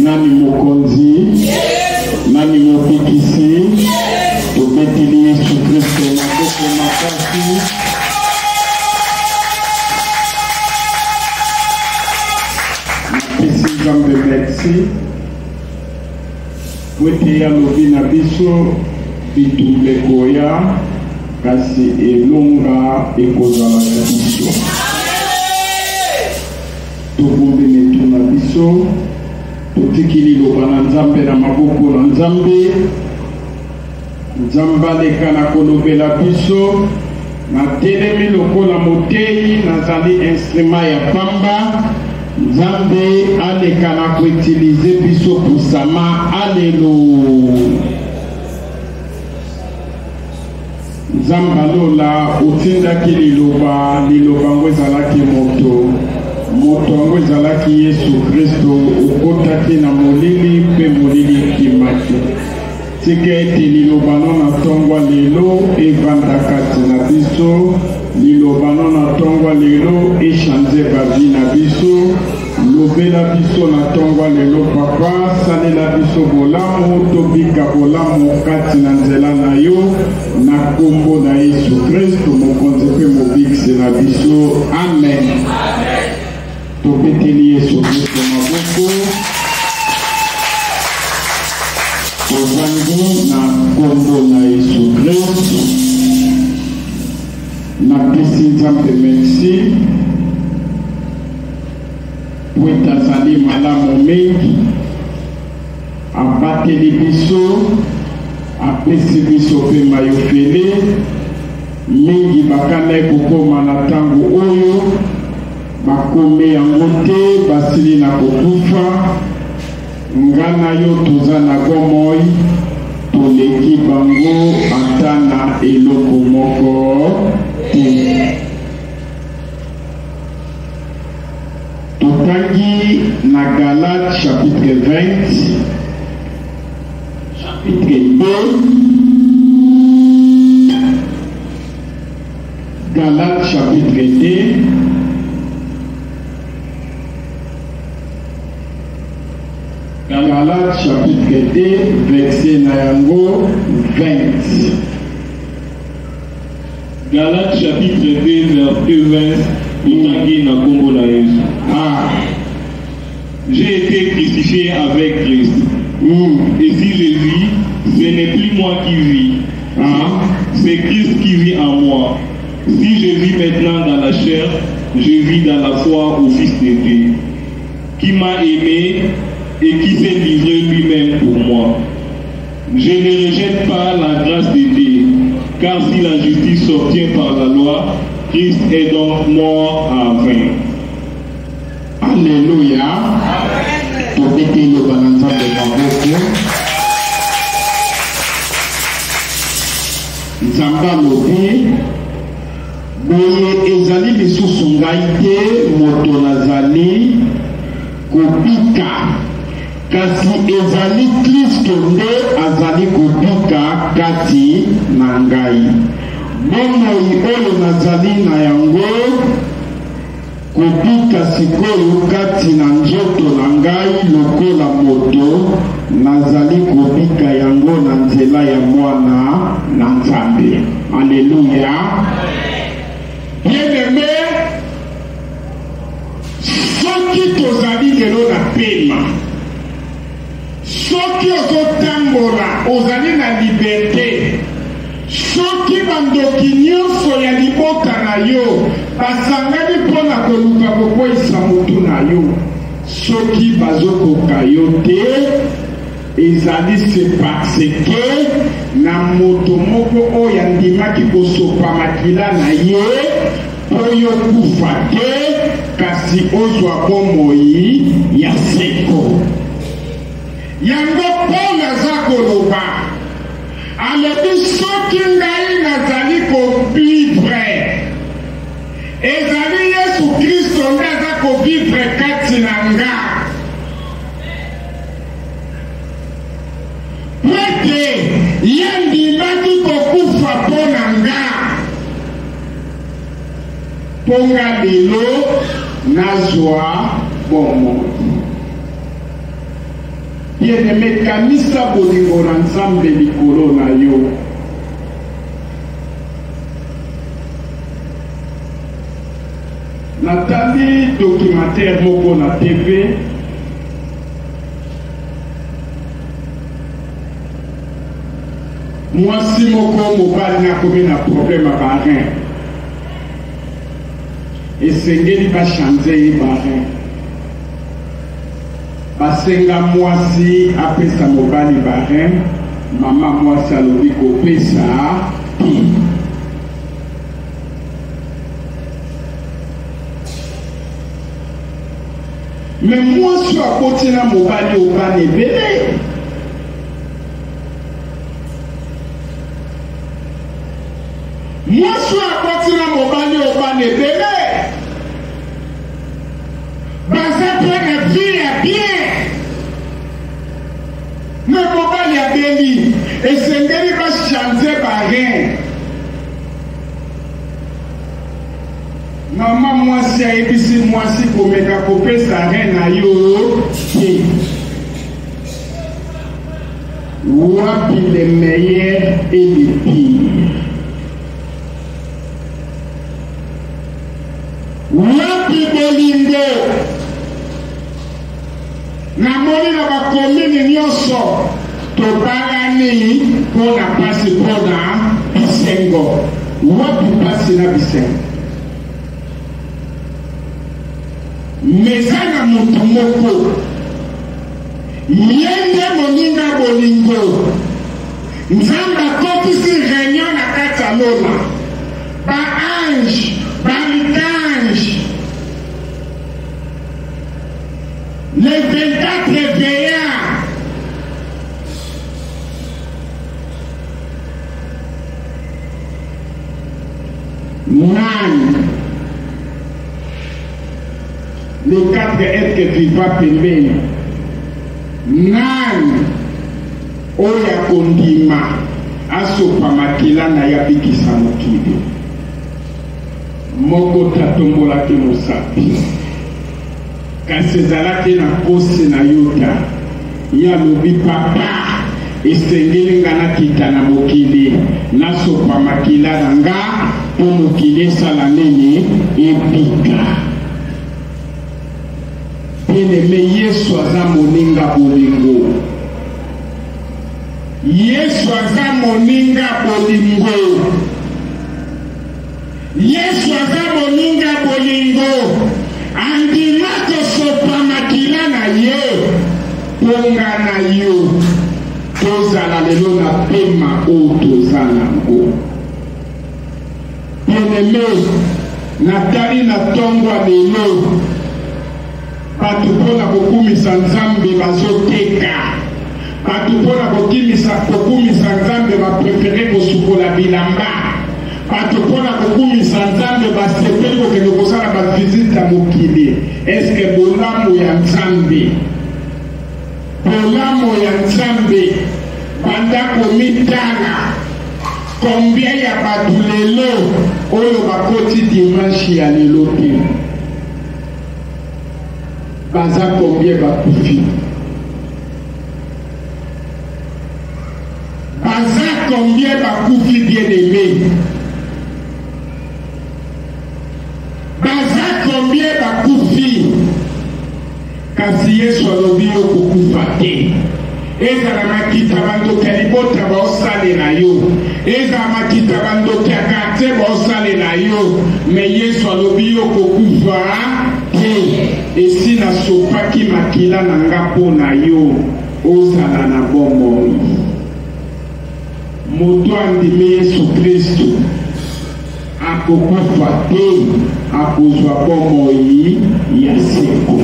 Nani mokonzi, nani mopikisi, tobetili Yesu Kristo na koko makasi. Napesi Nzambe merci. Wete ya lobi na biso bitumbe koya kasi elonga ekozala ya biso. Tobombe metu na biso. Tutikili loba na Nzambe na maboko na Nzambe. Nzambe aleka na kolobela biso na telemi lokola motei nazali instrument ya pamba. Nzambe aleka na koutilize biso pusama. Alléluia. Nzambe alola otindaki liloba ngo ezalaki moto yango ezalaki Yesu Kristo okotaki na molili mpe molili ekimaki. Tika ete liloba na tongwa lelo evanda kati na biso, liloba na tongwa lelo echange bavi na biso, lobela biso na tongwa lelo papa, salela biso bolamu, tobika bolamu kati na nzela na yo, na kombo na Yesu Kristo mokonzi mpe mobikisi na biso. Amen. Tobeteli Yesu Kristo maboko. Ozangi na kombo na Yesu Kristo. Napesi Nzambe merci. Wetazali malamu mingi. Abateli biso. Apesi biso pe mayofele. Mingi bakana ekokoma na tango oyo. Bakome yango te basili na kokufa. Ngana yo toza na bomoi toleki bango ata na eloko moko te. Totangi na Galates chapitre 20 chapitre 2. Galates chapitre 2 Galates chapitre 2 verset nayango 20. Galates chapitre 2 verset 20. Itangi na kombo na Yesu. J'ai été crucifié avec Christ. Et si je vis, ce n'est plus moi qui vis. C'est Christ qui vit en moi. Si je vis maintenant dans la chair, je vis dans la foi au Fils de Dieu, qui m'a aimé et qui s'est livré lui-même pour moi. Je ne rejette pas la grâce de Dieu, car si la justice s'obtient par la loi, Christ est donc mort à vain. Alléluia. Tobete le balanza de maboko. Nzamba lobi. Boye ezali lisusu ngai te moto nazali kobika. Kasi ezali Kristo nde azali kobika kati na ngai. Bomoi oyo nazali na yango kobika sikoyo kati na nzoto na ngai lokola moto nazali kobika yango na nzela ya mwana na Nzambe. Alléluia. Bien-aimé, soki tozali lelo na pema, soki ozotambola ozali na liberté, soki bandoki nyonso ya liboka na yo basangani mpona koluka kokweyisa motu na yo, soki bazokoka yo te ezali c'est parce que na moto moko oyo andimaki kosopa makila na ye po yo kufa te kasi ozwa bomoi ya seko. Yango Paul aza koloba alobi soki ngai nazali kovivre ezali Yesu Kristo nde aza kovivre kati na nga pete ye ndimaki kokufa mpo na nga mpo nga lelo nazwa bomoi. Bien-aimé, kamisa bolingo na Nzambe likolo na yo. Natali documentaire moko na TV. Mwasi moko mobali nakomi na problème ya barin. Esengeli bachanze ye barin. Basenga mwasi apesa mobali barin, mama mwasi alobi kopesa ti. Me mwasi akoti na mobali obani ebele. Mwasi akoti na mobali obani ebele. Baza pena vie ya bien. Me mobali ya beli esengeli bachanze barin. Mama mwasi ayebisi mwasi komeka kopesa rein na yo te. Wapi le meilleur et le pire? Wapi bolingo? Namoni na bakomini nyonso tobangani mpona pasi mpona bisengo. Wapi pasi na bisengo? Mezana mutu moko yende moninga bolingo Nzambe akotisi réunion na kati ya lola ba ange ba mikange les 24 veillards nani les 4 êtres vivants pembeni nani oya kondima asopa makila na ya bikisa mokili moko tatombolaki mosapi kasi ezalaki na posi na yuda ya lobi papa esengeli nga nakita na mokili nasopa makila na nga mpo mokili esala nini ebika. Bien-aimé, Yesu aza moninga bolingo. Yesu aza moninga bolingo. Yesu aza moninga bolingo. Andima kosopa makila na ye. Ponga na yo. Tozala lelo na pema o tozala ngo. Bien-aimé, natali na tongwa lelo. Batu pona kokumisa Nzambe bazoteka. Batu pona kokumisa Nzambe baprefere kosukola bilamba. Batu pona kokumisa Nzambe basepeli kokende kosala bavisite ya mokili. Eske bolamu ya Nzambe? Bolamu ya Nzambe bandako mitala. Combien ya batu lelo oyo bakoti dimanche ya lelo te? Baza combien bakufi? Baza combien bakufi bien-aimé? Baza combien bakufi? Kasi Yesu alobi yo kokufa te. Ezala makita bandoki ya libota baosalela yo. Ezala makita bandoki ya karte baosalela yo. Me Yesu alobi yo kokufa te. et si na sopaki makila na nga pona yo ozala na bomoi. Moto andimi Yesu Kristo akokufa te akozwa bomoi ya seko.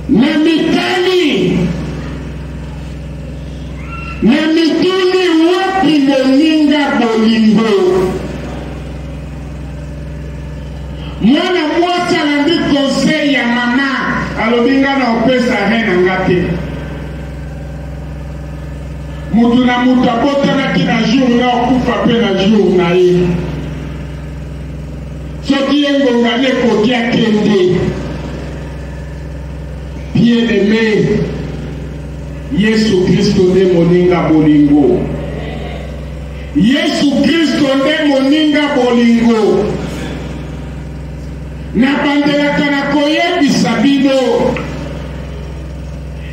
Na mitani na mituni wapi moninga bolingo. Mwana mwasi alandi conseil ya mama alobinga na opesa hena ngate. Mutu na mutu abotanaki na jour na okufa pe na jour na ye. Soki ye ngonga ne koki akende. Bien-aimé, Yesu Kristo nde moninga bolingo. Yesu Kristo nde moninga bolingo. Na bandelaka na koyebisa bino.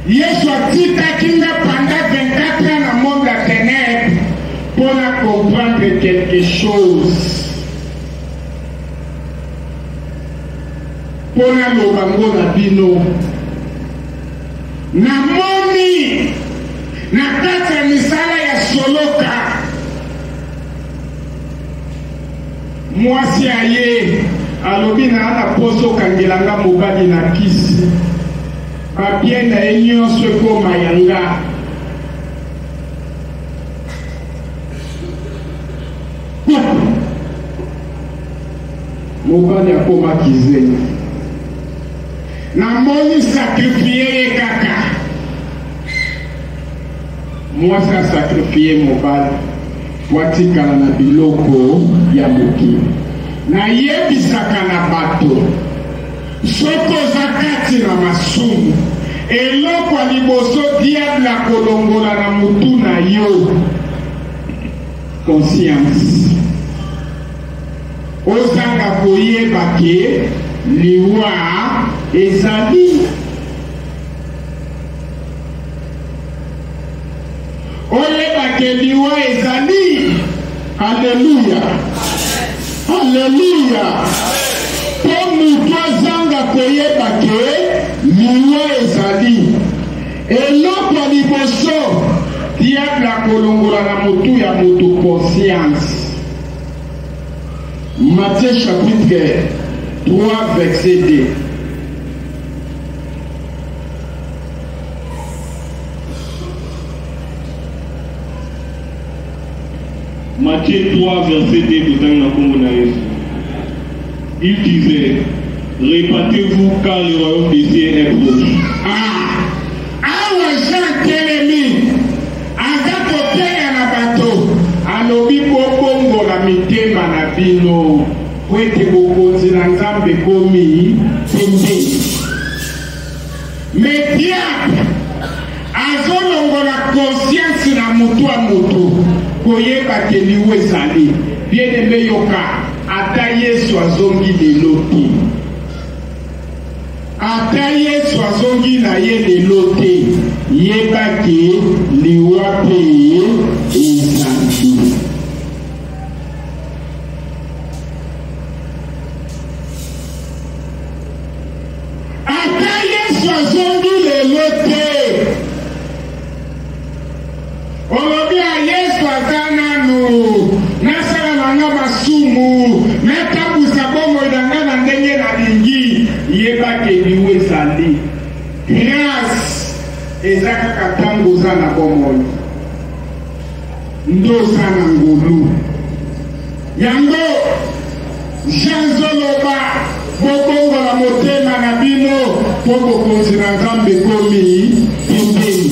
Yesu atikaki nga pendant 24 ans na monde ya ténèbres pour comprendre quelque chose. Pour lobango na bino. Namoni na kati ya misala ya soloka mwasi aye alobi na ana poso kangelanga mobali na kisi papie na ye nyonso ekoma yanga. Mobali akoma kizeni namoni sakrifie ye kaka. Mwasi asakrifie mobali watikala na biloko ya mokili. Na yebisaka na bato soko za kati na masumu eloko ya liboso diable akolongola na mutu na yo conscience. Ozanga koyeba ke liwa ezali. Oyeba ke liwa ezali. Alléluia. Alléluia. Po mutu azanga koyeba ke liwa ezali. Eloko ya liboso diable akolongola na mutu ya mutu conscience. Matthieu chapitre 3 verset 2. Matthieu 3 verset 2. Il disait, répandez-vous car le royaume des cieux est proche. Jean Telemi azakoteya na bato alobi bobongo na mitema na bino kwete bokonzi na Nzambe komi pembe. Mais diable azolongola conscience na mutu a mutu koyeba ke liwa ezali. Bien-aimé yoka ata Yesu azongi lelo te. Ata Yesu azongi na ye lelo te. Yeba ke liwa pe ezali. Ata Yesu azongi lelo te. Olobi a Yesu azananu nasala nanga masumu natabusa bongo idanga na ndenge na lingi. Yeba ke liwa ezali. Grâce ezaka katango za na bomoi ndo za na ngolu yango Jean zoloba bobongola motema na bino po bokonzi na Nzambe komi pembeni.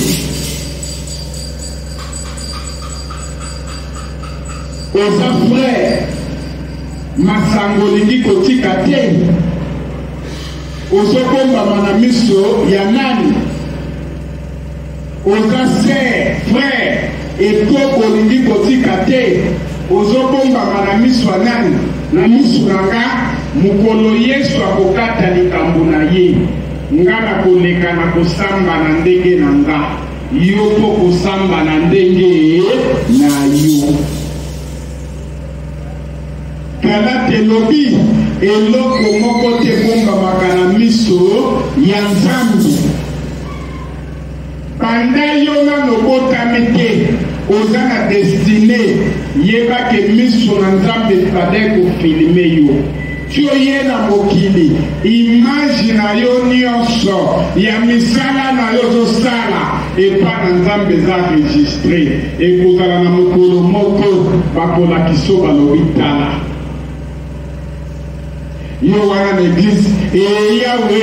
Oza frère masango lingi kotika te. Ozokombama na miso ya nani? Oza sœur, frère, etoko lingi kotika te. Ozokombama na miso ya nani? Na miso nanga mukolo Yesu akokata likambo na ye. Nga na koleka na kosamba na ndenge na nga. Yo po kosamba na ndenge na yo. Galate lobi eloko moko te bomba makana miso ya Nzambe. Panda yo na lobotami te oza na destine yeba ke miso na Nzambe fade kofilme yo. Tio ye na mokili image na yo nyonso ya misala na yo zosala epa na Nzambe eza enregistré ekozala na mokolo moko bakolakisa balobi tala yo wana na église eyawe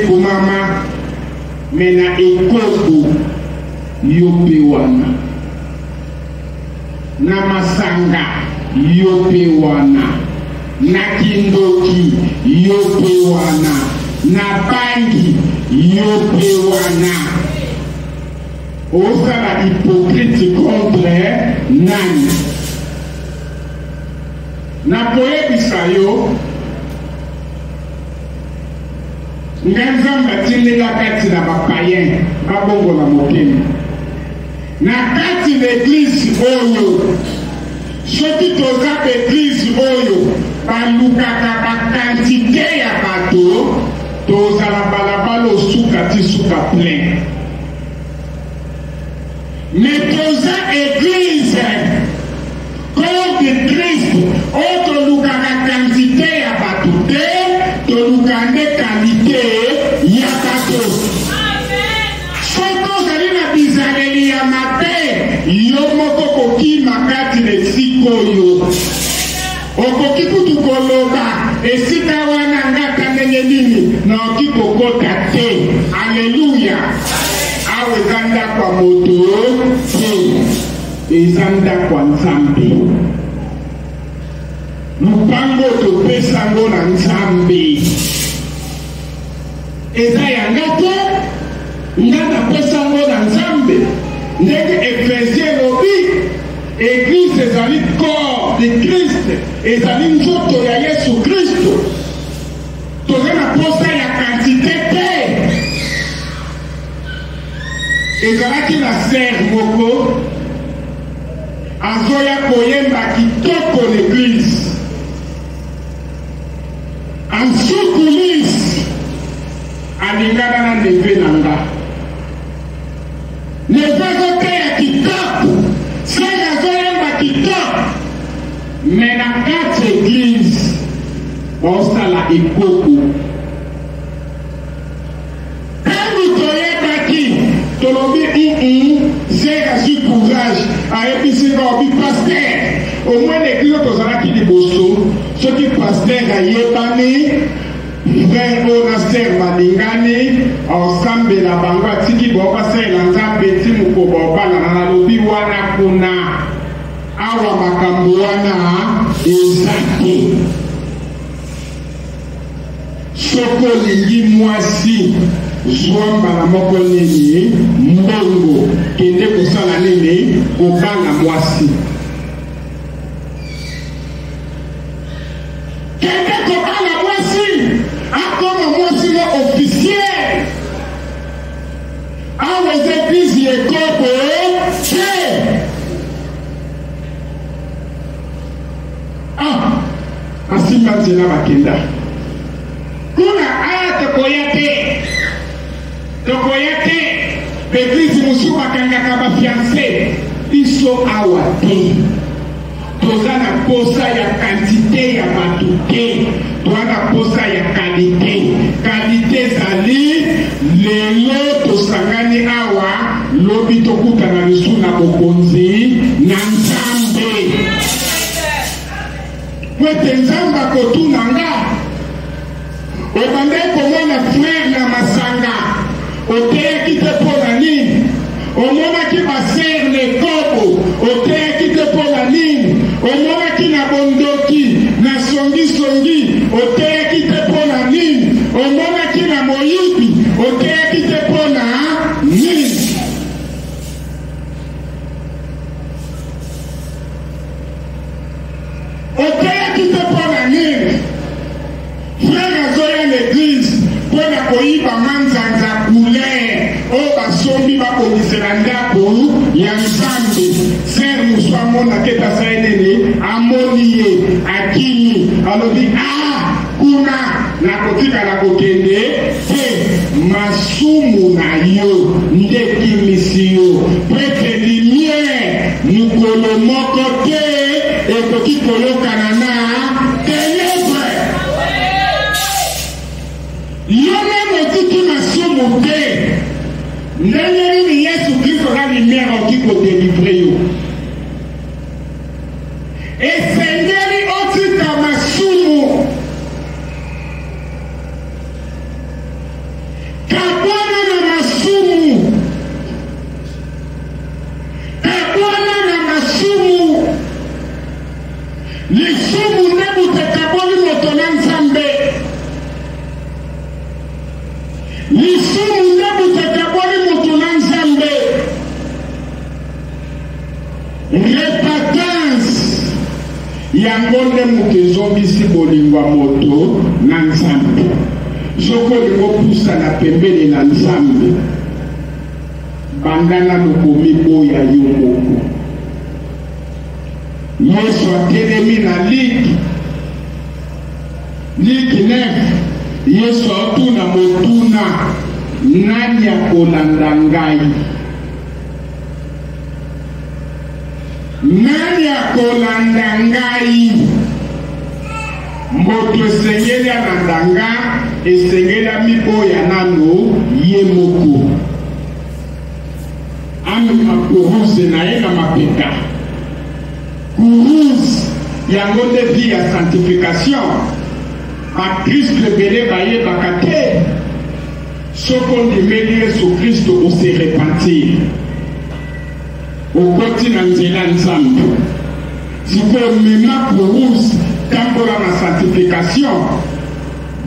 kumama mena ekoko yo pe wana na masanga yo pe wana na kindoki yo pe wana na bangi yo pe wana osala hypocrite contre nani na koyebisa yo nga Nzambe atindela kati na bapayen babongola mokili na kati na église oyo soki toza église oyo balukaka bakantite ya bato tozala balabala osuka ti suka plein mais toza église corps de Christ oyo tolukaka quantité ya bato te toluka nde qualité ya bato. Soki ozali na bizaleli ya mabe yo moko kokima kati na esika oyo okoki kutu koloba esika wana ngata ndenge nini naoki kokota te. Alleluya. Awa eza ndako ya moto te eza ndako ya Nzambe. Lupango topesa ngo na Nzambe eza yanga te nga napesa ngo na Nzambe ndenge Efesien lobi église ezali corps de Christ ezali nzoto ya Yesu Kristo toza na posa ya quantité te. Ezalaki na ser moko azoya koyemba kitoko l'église en sous-coulisse alingana na neve na nga neve azoteya kitoko ser azoyemba kitoko me na kati église osala ekoko tangu toyebaki tolobi ser azwi courage ayebisika obi paster au moins l'église tozalaki liboso soki paster ayebani frère oyo na ser balingani osambela bango atiki bobasalela Nzambe ti mokobo obalana nalobi wana kuna awa makambo wana eza te. Soki olingi mwasi zwa mbala moko nini mbongo kende kosala nini kobanga mwasi kende kobanga mwasi akoma mwasi mo officiel awa eza eglise ekoko te asimba nzela bakenda kuna aya tokoya te l'église mosusu bakangaka bafiance biso awa te toza na posa ya quantité ya bato te toza na posa ya qualité ezali lelo tosangani awa lobi tokutana lisu na bokonzi na Nzambe kwete Nzambe akotuna nga obande komona frère na masanga oteyaki te mpo na nini omonaki baser lekobo oteyaki te mpo na nini omonaki na bondoki na songisongi oteyaki te mpo na nini omonaki na moyibi oteyaki te mpo na nini oteyaki te mpo na nini frère azoya l'église mpo na koyiba manzanza couleur oyo basombi bakomisela ndako ya Nzambe ser mosu amonaki etasala nini amoni alobi kuna nakotika na kokende te masumu na yo ndeki misio prete lumière mukolo moko te ekoki kolokana na ténèbre yo meme otiki masumu te ndenge nini Yesu Kristo na lumière okoki kodelivre yo esengeli otika masumu kabwana na masumu lisumu nde butekaboli moto na nzambe lisumu nde butekaboli moto na nzambe repentance yango nde moto ezombisi bolingwa moto na nzambe soki olingi opusana pembeni na nzambe banda nano komiboya yo moko Yesu atelemi na liki 9 Yesu atuna motuna nani akolanda ngai nani akolanda ngai moto esengeli alanda nga esengeli amiboya nano ye moko amema kuruse na ye na mapeka kuruse yango nde vi ya sanctification bakristo ebele bayebaka te soki ondimeli Yesu Kristo ose repentir okoti na nzela nzambe sikoyo mema kuruse tambola na sanctification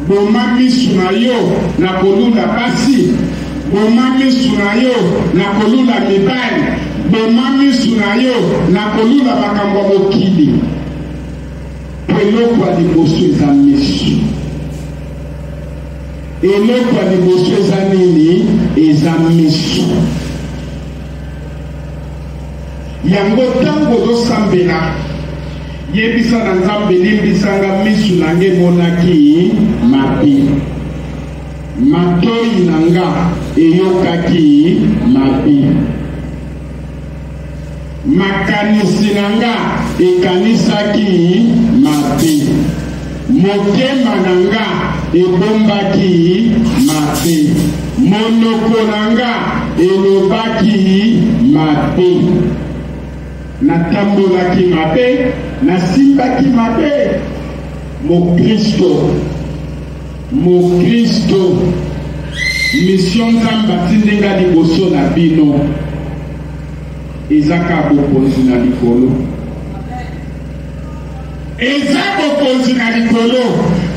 boma misu na yo na kolula basi boma misu na yo na kolula mibali boma misu na yo na kolula makambo ya mokili eloko ya liboso eza misu eloko ya liboso eza nini eza misu yango ntango ozosambela yebisa na nzambe limbisanga misu na nge emonaki mabe matoyi na nga eyokaki mabe makanisi na nga ekanisaki mabe motema na nga ebombaki mabe monoko na nga elobaki mabe natambolaki mabe nasimbaki mabe mokristo mission nzambe atindenga liboso na bino ezaka bokonzi na likolo eza bokonzi na likolo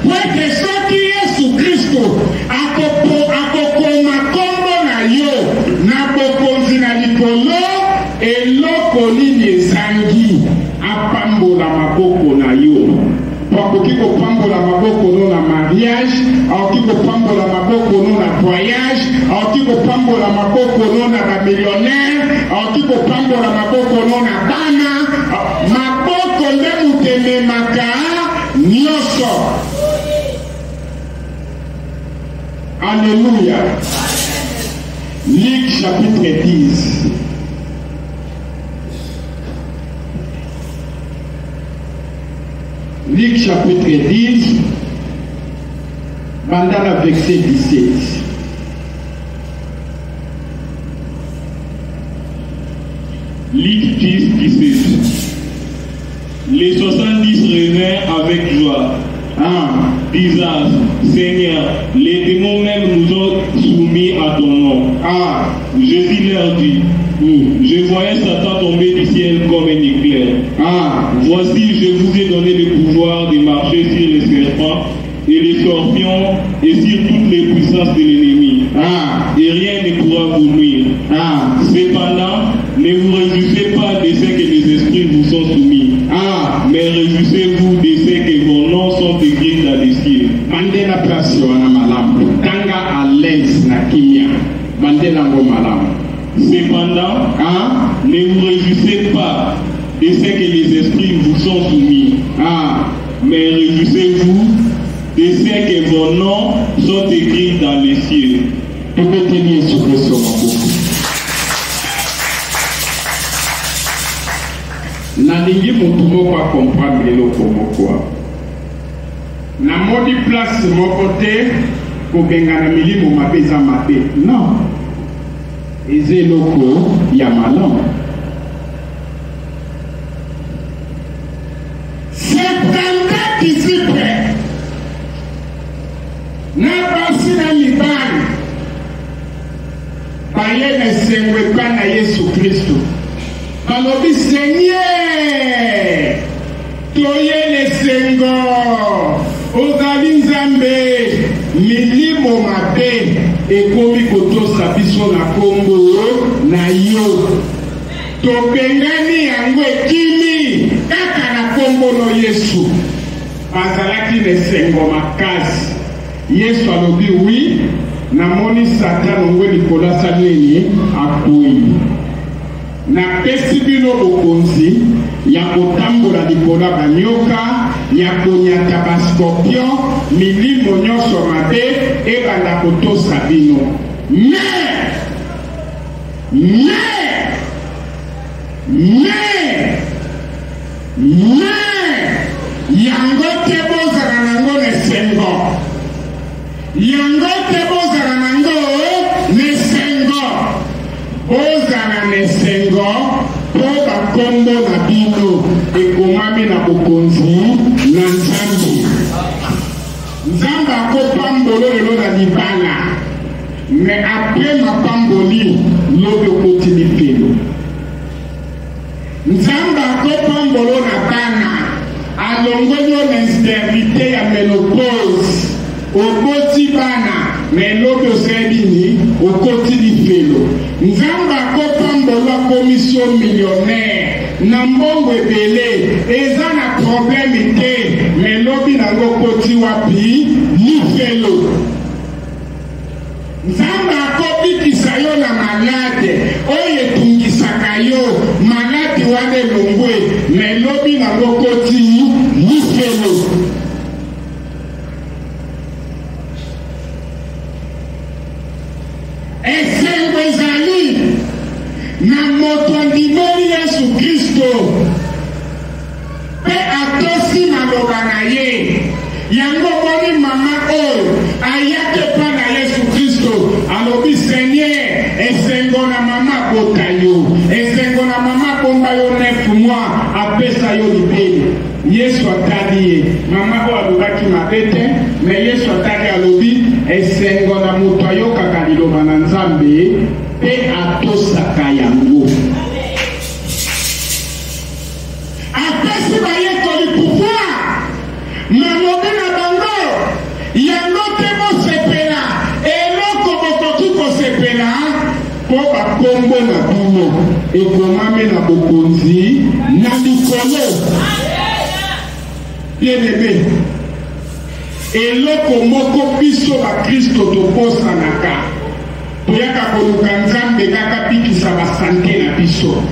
wete soki Yesu Kristo akokoma kombo na yo na bokonzi na likolo eloko nini ezangi apambola maboko na yo akoki kopambola maboko no na mariage akoki kopambola maboko no na voyage akoki kopambola maboko no na bamillionnaire akoki kopambola maboko no na bana maboko nde mutememaka nyonso alléluia. Luc chapitre 10 Luc chapitre 10, bandana verset 17. Luc 10, 17. Les 70 revinrent avec joie, disant, Seigneur, les démons même nous ont soumis à ton nom. Jésus leur dit, je voyais Satan tomber du ciel comme un éclair. Voici, je vous ai donné le pouvoir de marcher sur les serpents et les scorpions et sur toutes les puissances de l'ennemi. Et rien ne pourra vous nuire. Cependant, ne vous réjouissez pas de ce que les esprits vous sont soumis, mais réjouissez-vous de ce que vos noms sont écrits dans les cieux. Bandela place wana malamu. Tanga à l'aise na kimia. Bandela ngo malamu. Cependant, ne vous réjouissez pas de ce que les esprits vous sont soumis, mais réjouissez-vous de ce que vos noms sont écrits dans les cieux. Nalingi mutu moko a comprendre eloko moko. Na modi place moko te kobengana milimo mabe eza mabe. Non. Eza eloko ya malamu. Septante disciples na basi na mibali baye na sengwe pa na Yesu Kristo. Balobi Seigneur, toye le sengo, ozali nzambe, milimo mabe, ekomi kotosa biso na kombo na yo. Tobengani yango ekimi, kaka na kombo no Yesu. Bazalaki le sengo makasi. Yesu alobi oui, namoni Satan ngwe likola saneni akoi. Na pesi bino bokonzi ya kotambola likola banyoka ya konyata bascorpion milimo nyonso mabe ebanda kotosa bino yango te bozala nango nesengo yango te bozala nango nesengo bozala nesengo po bakombo na bino ekomami na bokonzi na Nzambe. Nzambe akopambolo lelo na libala, mais après mapamboli lobi okoti lipelo. Nzambe akopambolo na bana alongoli yo na sterilité ya ménopause okoti bana mais lobi osebini okoti lipelo. Nzamba akopambola commission millionnaire na mbongo ebele eza na problème te mais lobi nango koti wapi lifelo. Nzamba akobikisa yo na malade oyo etungisaka yo malade wana elongwe mais lobi nango koti lifelo. Esengo ezali na moto andimeli Yesu Kristo pe atosi maloba na ye yango boni mama oyo ayake pa na Yesu Kristo alobi Seigneur esengo na mama bota yo esengo na mama bomba yo 9 mois apesa yo libeli. Yesu atali ye mama oyo alobaki mabe te mais Yesu atali alobi esengo na moto ayokaka liloba na Nzambe pe atosaka yango. Apesi bayekoli pouvoir malobe na bango yango te bosepela eloko bokoki kosepela po bakombo na bino ekomami na bokonzi na likolo. Bien-aimé, eloko moko biso bakristo tokosanaka toyaka koluka Nzambe kaka bikisa basante na biso,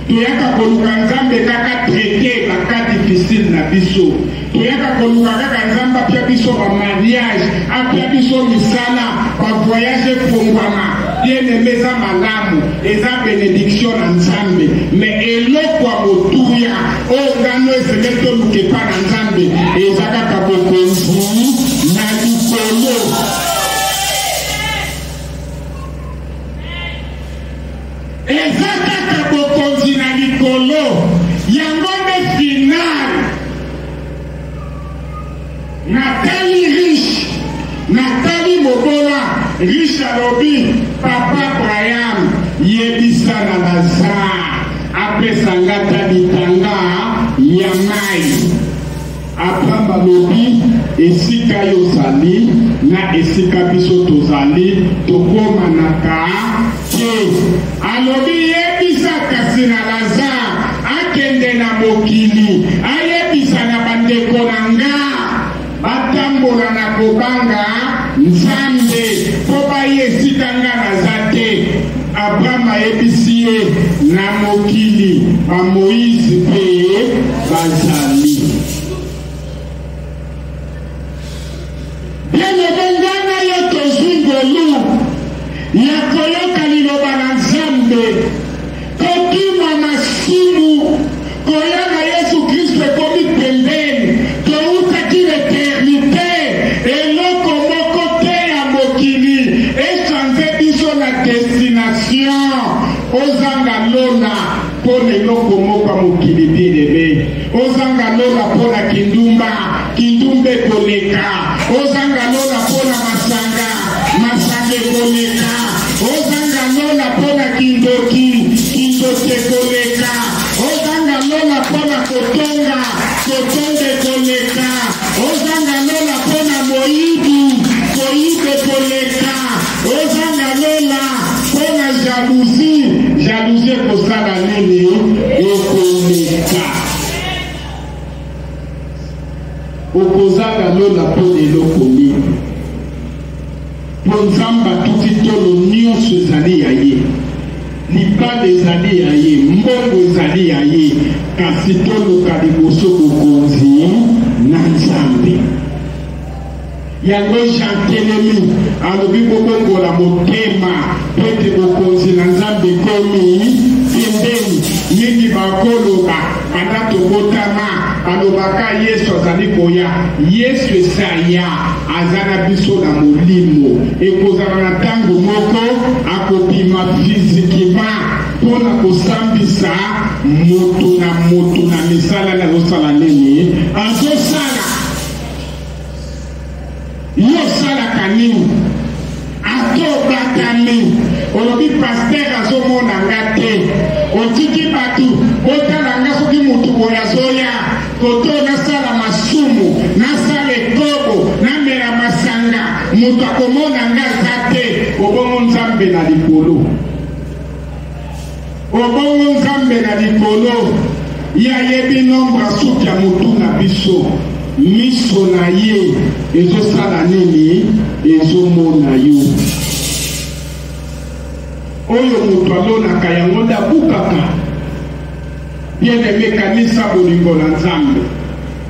toyaka koluka Nzambe kaka traité baka difficile na biso, toyaka koluka kaka Nzambe apia biso ba mariage apia biso misala ba voyage fongwama. Bien-aimé, eza malamu eza bénédiction na Nzambe mais eloko ya motuya oyo ngano esenge toluke pa na Nzambe eza kaka bokonzi na likolo. Eza kaka bokonzi na likolo yango nde final. Natali riche natali mobola riche alobi papa Abraham yebisa na Lazare apesa ngata litanga ya mai. Abraham alobi esika yozali na esika biso tozali tokomanaka te. Alobi yebisa kasi na Lazare akende na mokili ayebisa na bandeko na nga batambola na kobanga Nzambe po baye esika nga naza te. Abraham ayebisi ye na mokili ba Moïse pe bazali. ya koyoka liloba na Nzambe, kokima masumu, koyana Yesu Kristo ekomi pembeni, toutaki l'éternité, eloko moko te ya mokili, echange biso na destination, ozanga lona pona eloko moko mokili bien-aimé, ozanga lona pona kindumba koleka, ozanga lona pona masanga koleka, ozanga lona pona kindoki koleka, ozanga lona pona kotonga koleka, ozanga lona pona moyibi koleka, ozanga lona pona jalousie kosala nini ekoleka. Okozanga lona pona eloko nini po Nzambe atuti tolo nyonso ezali ya ye, libala ezali ya ye, mbongo ezali ya ye, kasi toluka liboso bokonzi na Nzambe. Yango jantelemi alobi kobongola motema po ete bokonzi na Nzambe komi pembeni. Mingi bakoloba banda tobotama alobaka Yesu azali koya, Yesu esaya azana biso na molimo, ekozala na ntango moko akobima fizikima mpona kosambisa moto na misala na azosala nini, azosala yosalaka nini, atobakami. Olobi pasteur azomona nga te, otiki batu botala nga soki mutu boye azoya koto nasala masumu, nasala ekobo, namela masanga, mutu akomona nga za te. Obongo Nzambe na likolo, obongo Nzambe na likolo, yayebi nombre asuki ya mutu na biso, miso na ye ezosala nini, ezomona yo. Oyo mutu alonaka yango ndabukaka bien-aimé kanisa bolingo na Nzambe,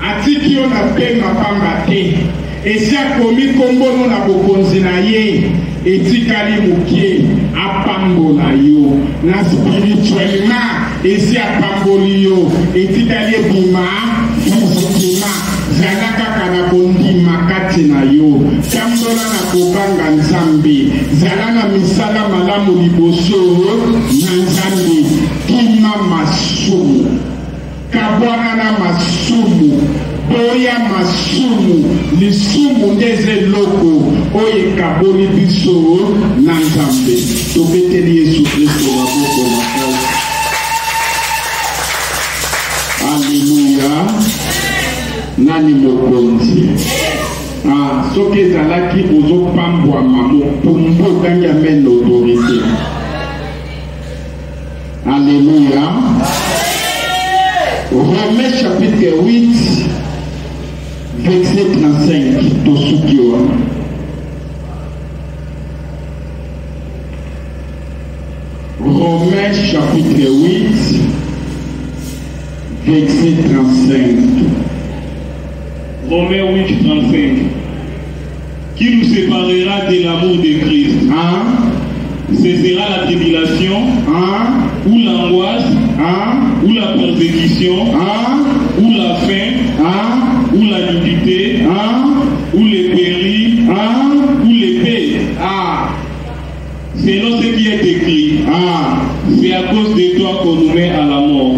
atiki yo na pema pamba te, esi akomi kombono na bokonzi na ye, etikali mokie apambola yo na spirituellement, esi apamboli yo, etikali ebima physiquement, zala kaka na bondima kati na yo, tambola na kobanga Nzambe, zala na misala malamu liboso na Nzambe, kima masumu, kabwana na masumu, boya masumu, lisumu ndeze loko, oye kaboli biso na Nzambe. Tobeteli Yesu Kristo wa boko makao. Alléluia. Nani mokonzi? Soki ezalaki ozopambwama mopumbu kangi amène l'autorité. Alléluia. Romains chapitre 8 verset 35 tosukiwa. Romains chapitre 8 verset 35. Romains 8, 35. Qui nous séparera de l'amour de Christ? Ce sera la tribulation, ou l'angoisse, ou la persécution, ou la faim, ou la nudité, ou les périls, ou l'épée. Selon ce qui est écrit, c'est à cause de toi qu'on nous met à la mort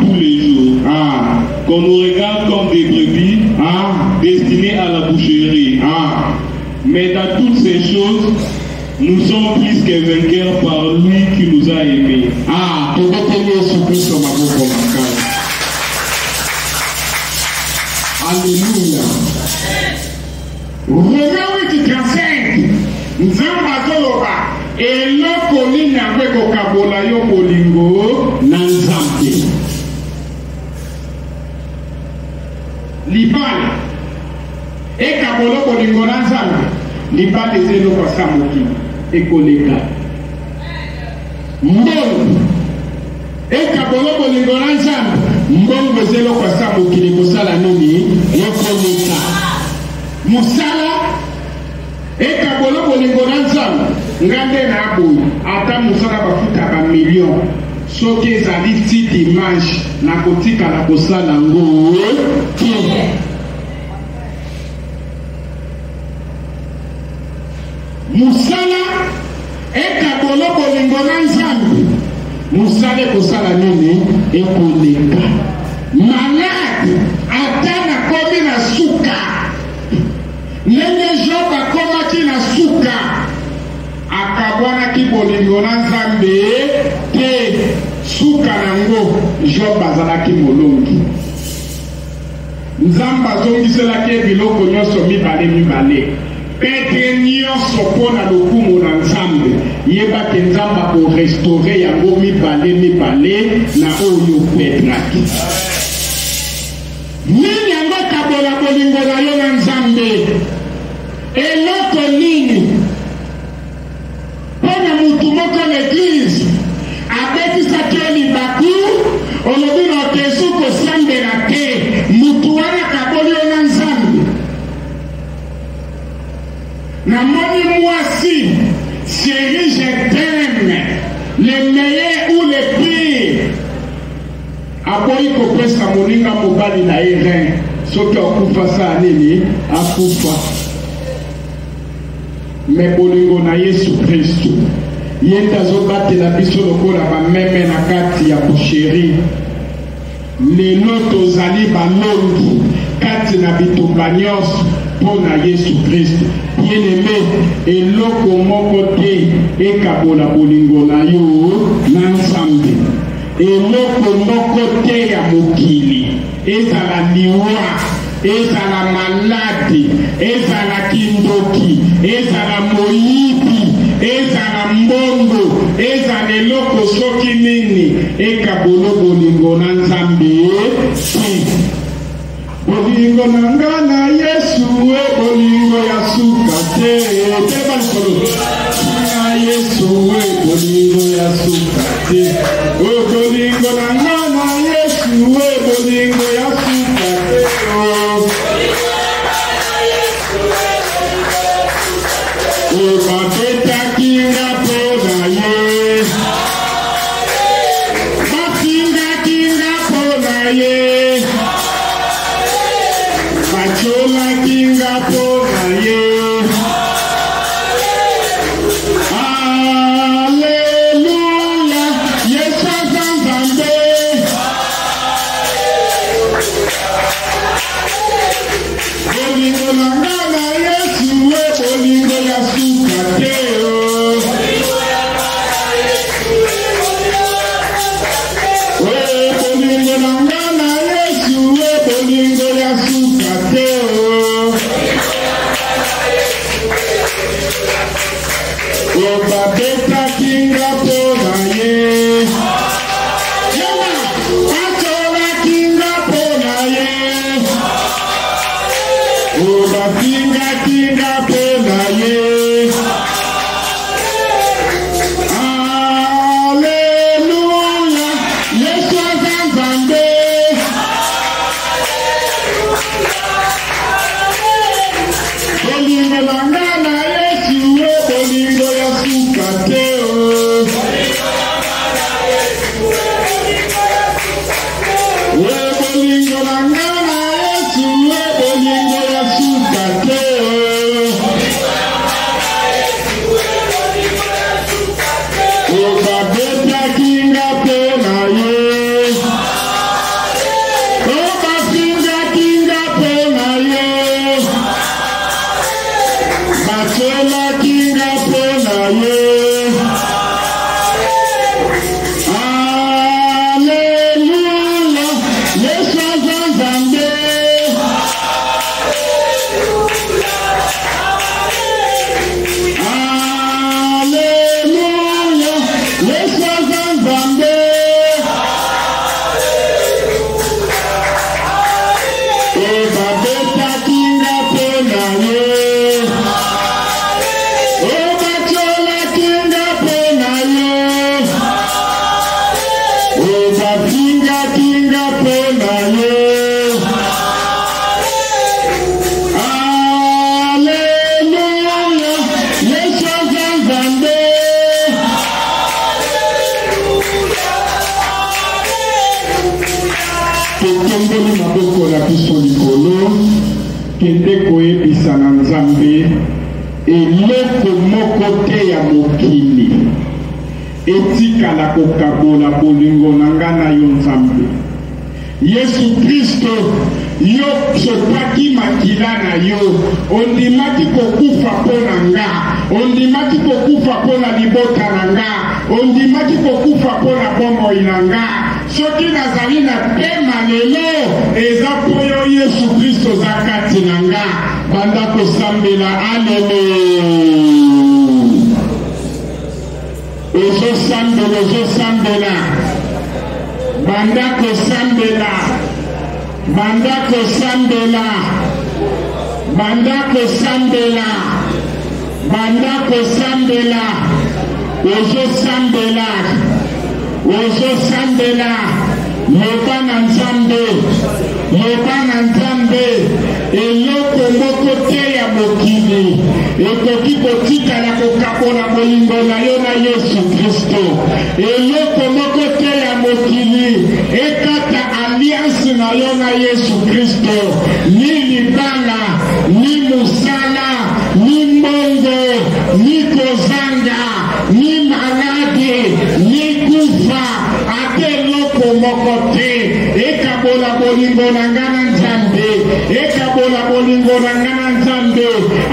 tous les jours, qu'on nous regarde comme des brebis destinées à la boucherie. Mais dans toutes ces choses, nous sommes plus que vainqueurs par lui qui nous a aimés. Alléluia. Romains 8, 35. Nzambe azoloba eloko nini akwe kokabola yo bolingo na Nzambe. Libala ekabola bolingo na Nzambe, libala ezeloko sa mokili ekoleka. Mbongo ekabola bolingo na Nzambe, mbongo ezeloko sa mokili kosala nini ekoleka. Musala ekabola bolingo na Nzambe, ngande na boy ata musala bafuta ba million soki ezali ti dimanche na kotika na kosala ngo musala ekabolo bolingo na nzambe musala ekosala nini ekoleka malade ata na komi na suka ndenge Job akomaki na suka akabwanaki bolingo na nzambe te suka nango Job azalaki molongi nzambe azongiselaki biloko nyonso mibale Petre nyonso mpo na lokumu na nzambe yebaki nzambe akorestore yango mibale na oyo petraki nini yango kabola bolingo na yo na nzambe eloko nini mpo na mutu moko l'eglise abetisaki yo libaku olobi na okesu kosambela te mutu wana kaboli yo na nzambe namoni mwasi chérie je t'aime le meilleur ou le pire aboyi kopesa moninga mobali na ye rein soki akufa saa nini akufa me bolingo na Yesu Kristo ye nde azobatela biso lokola bameme na kati ya bosheri lelo tozali balongi kati na bitumba nyonso mpo na Yesu Kristo bien-aimé eloko moko te ekabola bolingo na yo na nzambe eloko moko te ya mokili ezala liwa ezala maladi ezala kindoki ezala moyibi ezala mbongo ezala eloko soki nini ekabola bolingo na nzambe bolingo na nga na Yesu bolingo ya suka te teba likolo na Yesu bolingo ya suka te bolingo na nga na Yesu bolingo ya suka te babetaki nga mpo na ye bafingaki nga mpo na ye Chola kinga pona ye Alleluia Yesu azanzambe bolingo na nga na Yesu bolingo ya suka te bolingo na nga na Yesu bolingo ya suka te babetaki nga mpo na ye batolaki nga mpo na ye bafingaki nga mpo na ye Alleluia Yesu aza nzambe bolingo na nga na Yesu bolingo ya suka te bolingo na nga na Yesu bolingo ya suka te kolakisa na Nzambe eloko moko te ya mokili etikala kokabola bolingo na nga na yo Nzambe. Yesu Kristo, yo sopaki makila na yo, ondimaki kokufa mpo na nga, ondimaki kokufa mpo na libota na nga, ondimaki kokufa mpo na bomoi na nga. Soki nazali na pema lelo eza mpo yo Yesu Kristo za kati na nga. Banda kosambela aleluya. Ozosambela. Banda kosambela. Banda kosambela. Banda kosambela. Banda kosambela. Ozosambela. Ozosambela. Loba na Nzambe. Loba na Nzambe. Eloko moko te ya mokili ekoki kotikala kokabola bolingo na yo na Yesu Kristo. Eloko moko te ya mokili ekata alliance na yo na Yesu Kristo. Ni libala, ni musala, ni mbongo, ni kozanga, ni malade, ni kufa. Ate eloko moko te ekabola bolingo na nga na Nzambe. Ekabola bolingo na nga na Nzambe.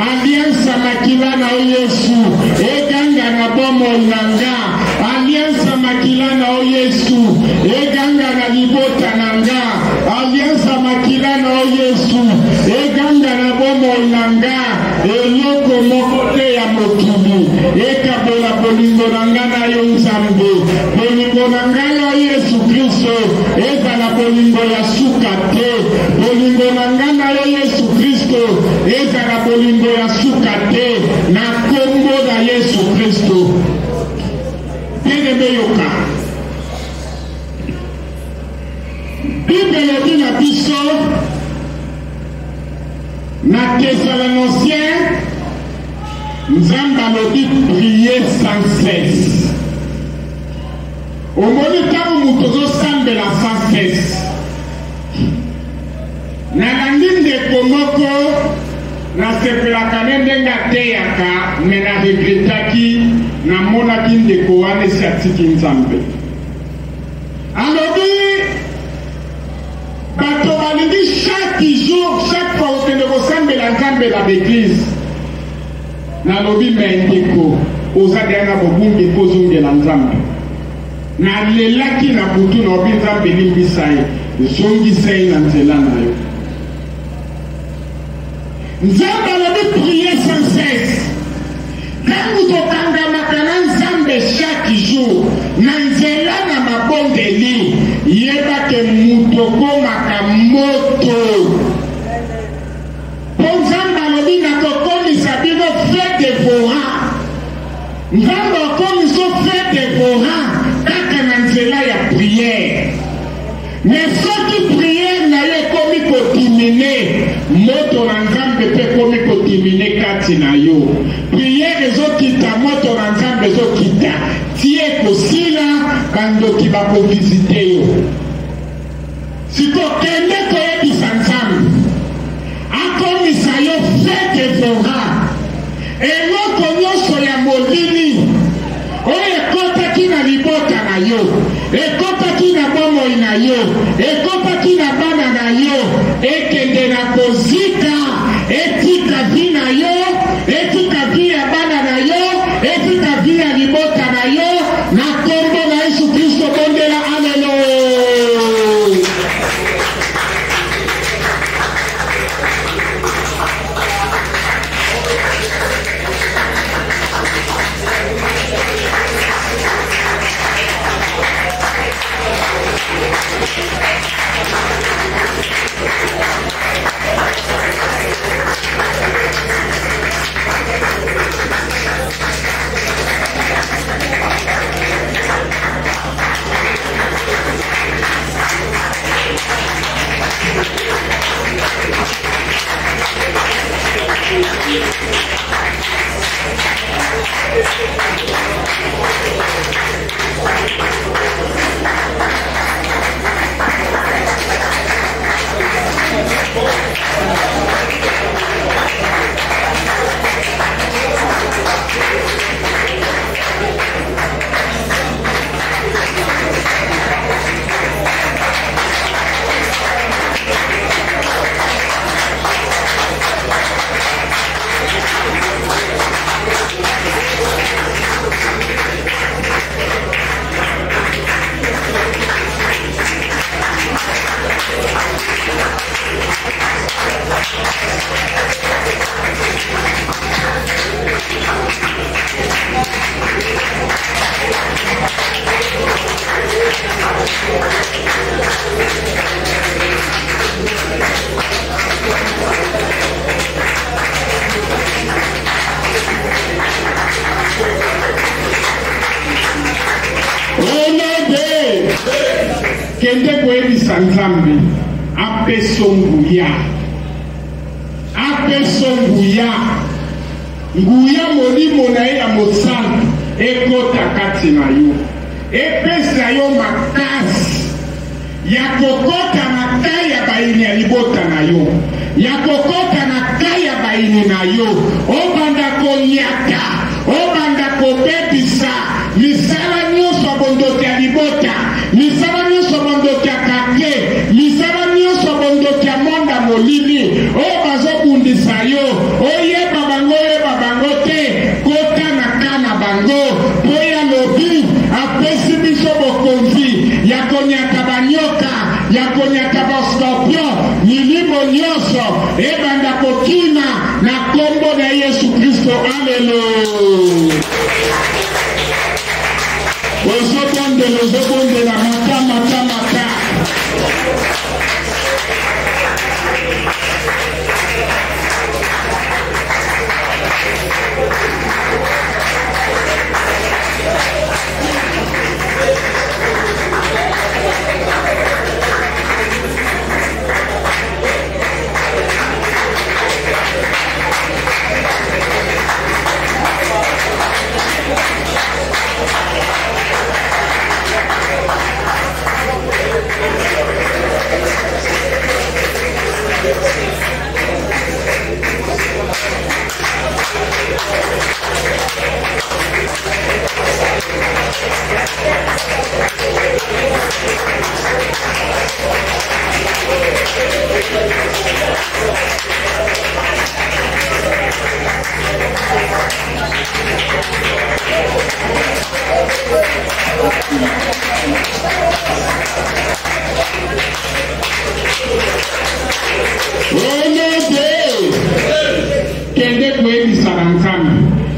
Alliance makila na Yesu eganga na bomoi na nga. Alliance makila na Yesu eganga na libota na nga. Alliance makila na Yesu eganga na bomoi na nga. Eloko moko te ya mokili ekabola bolingo na nga na yo Nzambe. Bolingo na nga ya Yesu Kristo ezala bolingo ya suka te. Bolingo na nga na yo Yesu Kristo ezala bolingo ya suka te na kombo na Yesu Kristo. Bien-aimé yoka, Bible elobi na biso na Thessaloniciens, Nzambe alobi prier sans cesse. Omoni ntango moto ozosambela sans cesse. Nalangi ndeko moko nasepelaka nde ndenge ateyaka me naregretaki namonaki ndeko wana esi atiki Nzambe. Alobi bato balingi chaque jour, chaque fois okende kosambela Nzambe na l'église. Nalobi me ndeko oza deya na bobungi mpo ozongela Nzambe. Nalelaki na butu na obi Nzambe limbisa ye zongisa ye na nzela na yo. Nzambe alobi prier sans cesse. Tangu tokangamaka na Nzambe chaque jour na nzela na mabondeli yebake mutu okomaka moto. Po Nzambe alobi nakokomisa bino fait dévorant. Nzambe okomisa fait dévorant kaka na nzela ya prière. Mais soki prière na yo ekomi kodimine, moto na Nzambe mpe ekomi kodimine kati na yo. Prière ezokita, moto na Nzambe ezokita. Tie kosila bandoki bakovisite yo. Sikokende koyebisa Nzambe akomisa yo fait dévorant. Eloko nyonso ya molili oyo ekotaki na libota na yo, ekotaki na bomoi na yo, ekotaki na bana na yo, ekende na kozika, etika vi na yo, etika vi ya bana na yo, etika vi ya libota na yo, na kombo na Yesu Kristo bondela aleluya. kende koyebisa Nzambe apeso nguya molimo na ye ya mosala ekota kati na yo epesa yo makasi ya kokota na kai ya baini ya libota na yo ya kokota na kai ya baini na yo obanda konyata obanda kobebisa misala nyonso bondoki ya libota misala nyonso bondoki ya kake misala nyonso bondoki ya monda molili oyo bazobundisa yo oyeba bango te kota na ka na bango po ya lobi apesi biso bokonzi ya konyata banyoka ya konyata bascorpion milimo nyonso ebanda kokima na kombo na Yesu Kristo. Alleluya. Ozobondela mata.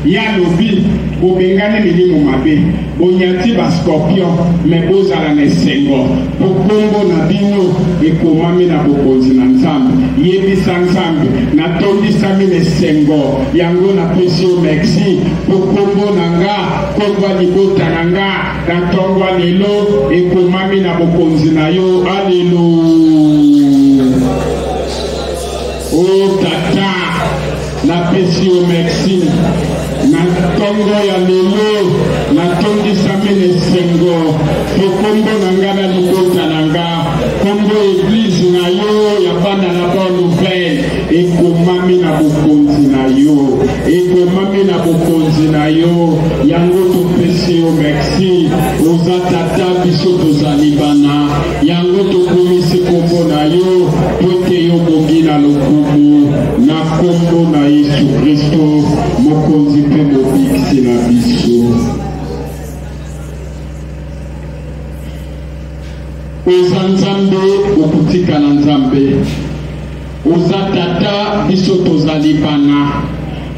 Ya lobi bobengane milimo mabe bonyati ba scorpion me bozala na sengo bokombo na bino ekomami na bokonzi na Nzambe yebisa Nzambe na tondisami na sengo yango na pesi o merci bokombo na nga kongwa libota na nga na tongwa lelo ekomami na bokonzi na yo. Alleluya. O tata na pesi o merci na tongo ya lelo na tondisami na sengo bokombo na nga na libota na nga kombo eglise na yo ya bana na bonne nouvelle ekomami na bokonzi na yo yango topesi yo merci oza tata biso tozali bana yango tokomisi kombo na yo po ete yo bongi na lokumu na kombo na Yesu Kristo mokonzi mpe mobikisi na biso. Oza Nzambe okutika na Nzambe oza tata biso tozali bana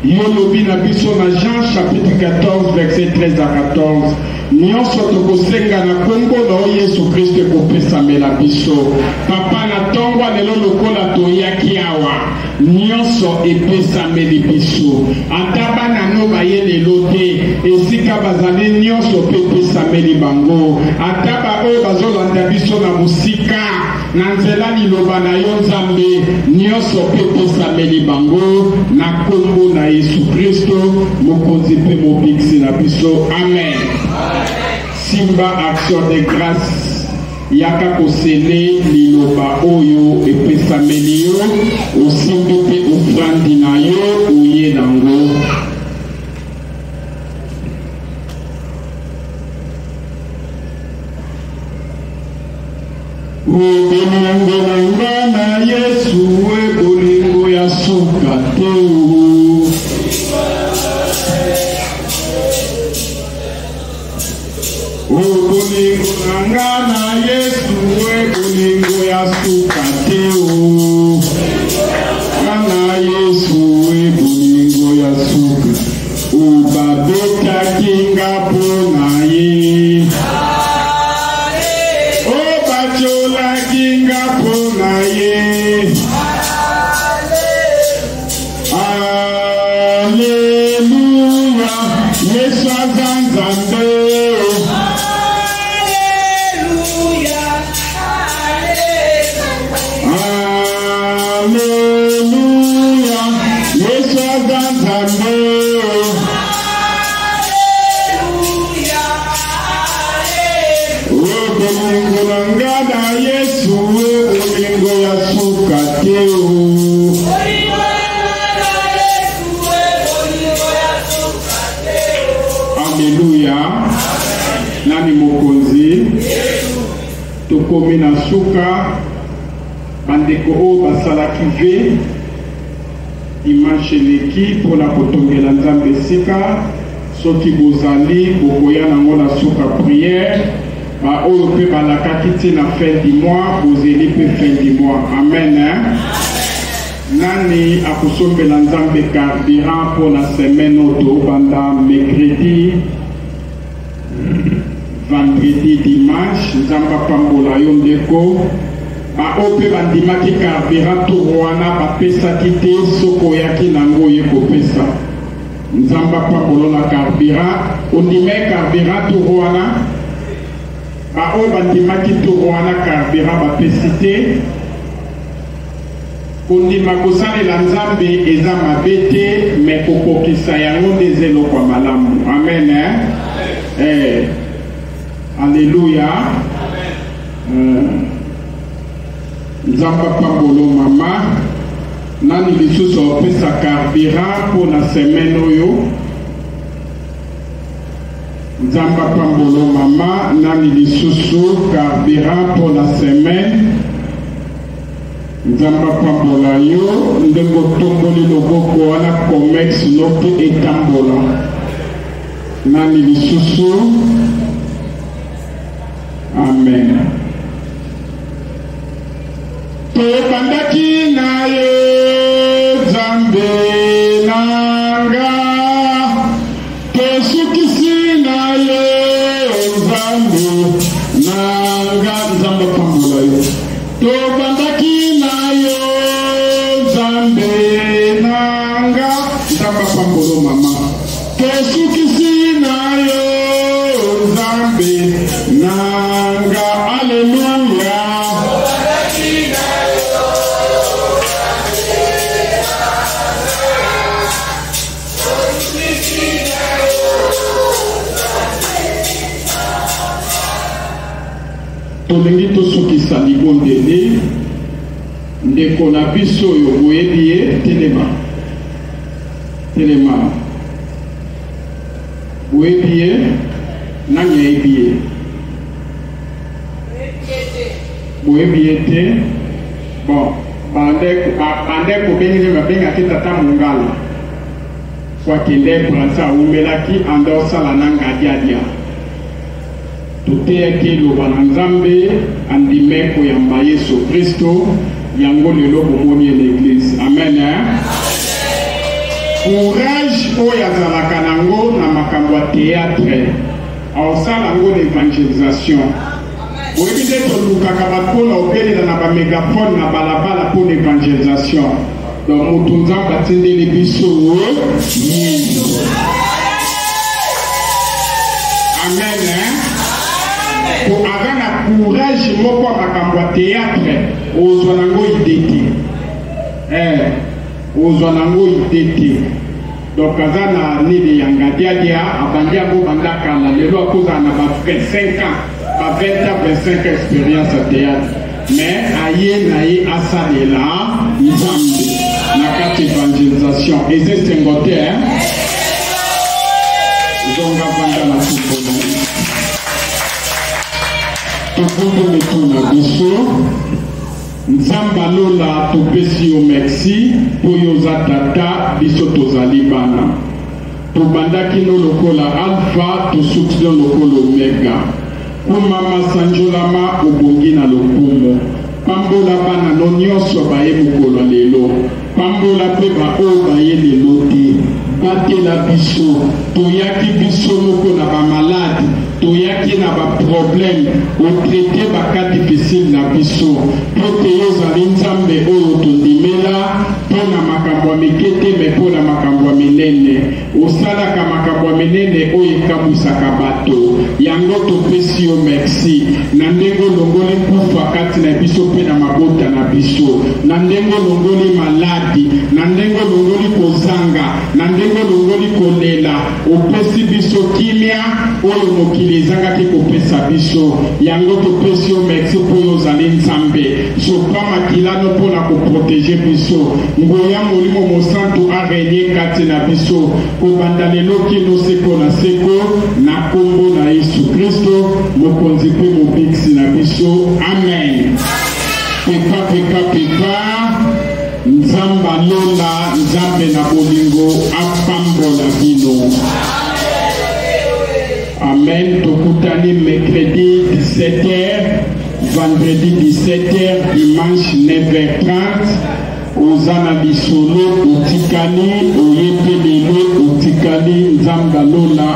yo lobi na biso na Jean chapitre 14 verset 13 à 14 nyonso tokosenga na kombo na Yesu Kristo ekopesamela biso. Papa na tongwa lelo lokola toyaki awa nyonso epesameli biso ata bana no baye lelo te esika bazali nyonso mpe epesameli bango ata baoyo bazolanda biso na mosika na nzela liloba na yo Nzambe nyonso mpe epesameli bango na kombo na Yesu Kristo mokonzi mpe mobikisi na biso. Amen. Simba action de grâce yaka kosele liloba oyo epesameli yo osimbi mpe ofrandi na yo oye nango. Bolingo na nga na Yesu bolingo ya suka te bolingo na nga na Yesu bolingo ya suka te na Yesu bolingo ya suka obabetaki nga mpo na ye obacholaki nga mpo na ye. Alleluya Yesu aza Nzambe. Alleluya Nzambe. Bolingo na nga na Yesu, bolingo ya suka te. Alléluia. Nani mokonzi? Tokomi na suka bandeko oyo basalaki ve dimanche leki mpona kotongela Nzambe esika. Soki bozali bokoya nango na suka prière oyo mpe balakaki ti na fin du mois bozeli mpe fin du mois. Amen. Nani akosombela Nzambe carburant mpona semaine oyo tobanda mercredi vendredi dimanche. Nzambe apambola yo ndeko. Oyo mpe bandimaki carburant toro wana bapesaki te, soki oyaki nango oye kopesa. Nzamba pambolo na carburant ondime carburant toro wana oyo bandimaki toro wana carburant bapesi te. Kondima kosalela Nzambe eza mabe te, me kokokisa yango nde eza eloko ya malamu. Amen. Alléluia. Nzamba pambolo mama. Nani lisusu opesa carburant mpona semaine oyo? Nzamba pambolo mama. Nani lisusu carburant mpona semaine? Nzamba pambola yo ndenge otomboli loboko wana comex noki etambola. Nani lisusu? Amen. Tobandaki na ye Nzambe nanga, tosukisi na ye Nzambe nanga. Nzambe pambola yo. Tobandaki na yo Nzambe nanga. Nzambe pambolo mama. Tosukisi na yo Nzambe nanga. Alléluia. Tolingi tosukisa libondeli ndeko na biso oyo boyebi ye. Telema boyebi ye. Nani ayebi ye? Boyebi ye te. Bon, bandeko bengi babengaki tata mongala kwa kende pransa umelaki andosala nanga diadia. Tuteyaki loba na Nzambe andime koyamba Yesu Kristo yango lelo bomoni l'église. Amen. Courage oyo azalaka nango na makambo ya théâtre aosala yango l'évangélisation. Oyebi nde tolukaka bato na obelela na bamégafone na balabala mpo na évangélisation. Donc moto Nzambe atindeli biso yindo. Amen. Pour avoir la courage moko makambo ya théâtre ozwa nango idete. Ozwa nango idete. Donc aza na nini yanga dia abandi ako bandaka na lelo akoza na ba 25 ans, ba 20 ans 25 expérience à théâtre. Mais aye na ye asalela Nzambe na kati évangélisation. Et c'est ngote zonga banda na tukono. Tokondo metuna biso Nzamba lola topesi yo merci poyo za tata biso tozali bana. Tobandaki no lokola alpha tosuki no lokola omega. Kumama sanjolama obongi na lokumu. Pambola bana no nyonso baye mokolo lelo. Pambola pe ba o baye lelo te. Batela biso toyaki biso moko na ba malade. Toyaki na ba problème o traité ba cas difficile na biso. Pote yozali Nzambe oyo tondimela pona makambo ya mikete me pona makambo ya minene. osalaka makambo menene oyo ekabwisaka bato yango topesi yo merci na ndenge olongoli kufa kati na biso mpe na mabota na biso na ndenge olongoli maladi na ndenge olongoli kozanga na ndenge olongoli kolela opesi biso kimia oyo mokili ezangaki kopesa biso yango topesi yo merci mpo oyo ozali nzambe sopa makilano mpona koprotege biso ngoya molimo mosantu arenye kati na biso kobanda lelo kino seko na seko na kombo na Yesu Kristo mokonzi mpe mobikisi na biso amen. Pepa nzamba lola nzambe na bolingo apambola bino amen. Tokutani mercredi 17h, vendredi 17h, dimanche 9h30 ozana bisolo otikali oyepelelo otikali nzamba lola